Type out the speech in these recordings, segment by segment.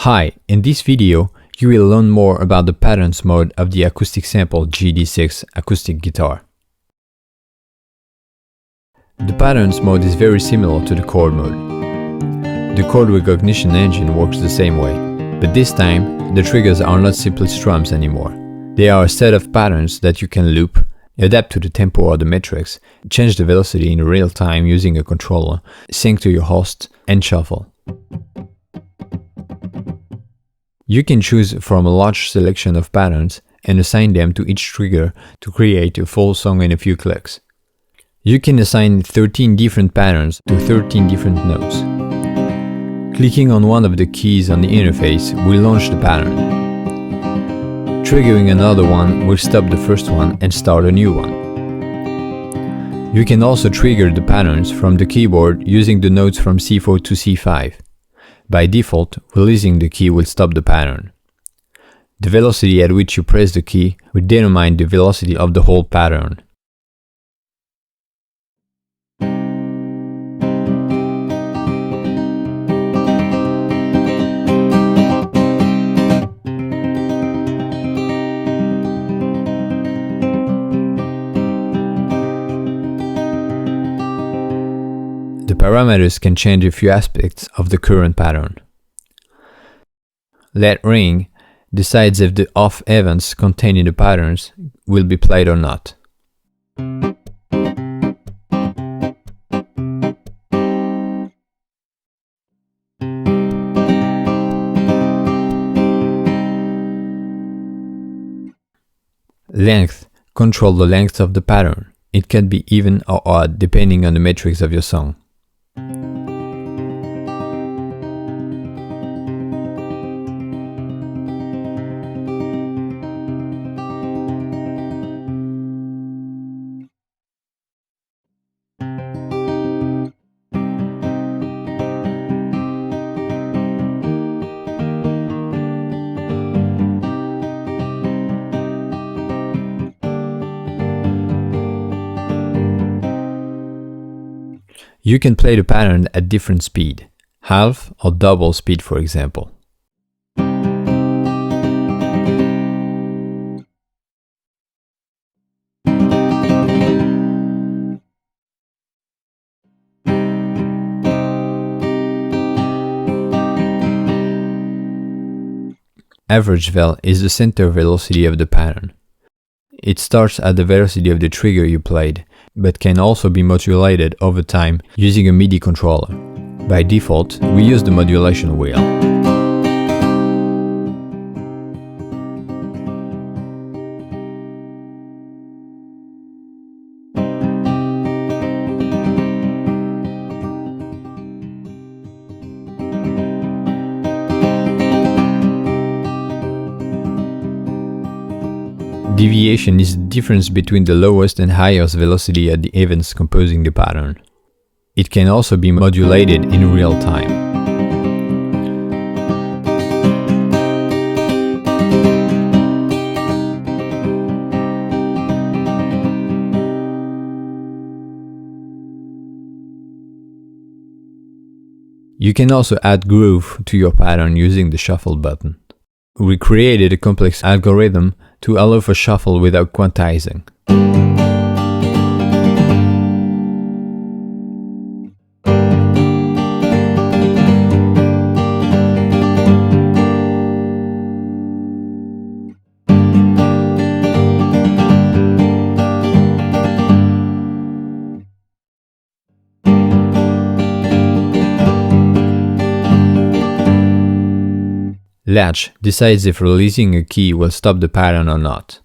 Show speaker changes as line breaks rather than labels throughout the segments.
Hi, in this video, you will learn more about the patterns mode of the acoustic sample GD-6 acoustic guitar. The patterns mode is very similar to the chord mode. The chord recognition engine works the same way, but this time the triggers are not simply strums anymore. They are a set of patterns that you can loop, adapt to the tempo or the metrics, change the velocity in real time using a controller, sync to your host, and shuffle. You can choose from a large selection of patterns and assign them to each trigger to create a full song in a few clicks. You can assign 13 different patterns to 13 different notes. Clicking on one of the keys on the interface will launch the pattern. Triggering another one will stop the first one and start a new one. You can also trigger the patterns from the keyboard using the notes from C4 to C5. By default, releasing the key will stop the pattern. The velocity at which you press the key will determine the velocity of the whole pattern. The parameters can change a few aspects of the current pattern. Let ring decides if the off events contained in the patterns will be played or not. Length controls the length of the pattern. It can be even or odd depending on the metrics of your song. You can play the pattern at different speed, half or double speed for example. Average vel is the center velocity of the pattern. It starts at the velocity of the trigger you played, but can also be modulated over time using a MIDI controller. By default, we use the modulation wheel. Deviation is the difference between the lowest and highest velocity at the events composing the pattern. It can also be modulated in real time. You can also add groove to your pattern using the shuffle button. We created a complex algorithm to allow for shuffle without quantizing. Latch decides if releasing a key will stop the pattern or not.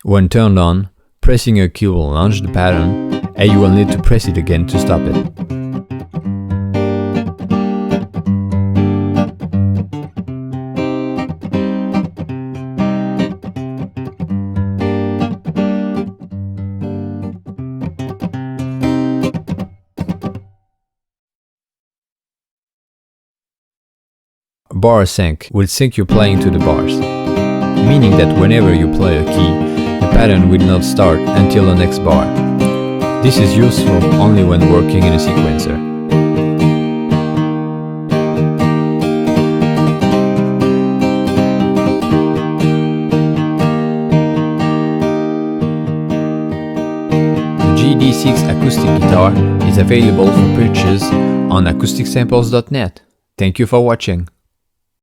When turned on, pressing a key will launch the pattern, and you will need to press it again to stop it. Bar sync will sync your playing to the bars, meaning that whenever you play a key, the pattern will not start until the next bar. This is useful only when working in a sequencer. GD-6 acoustic guitar is available for purchase on acousticsamples.net. Thank you for watching.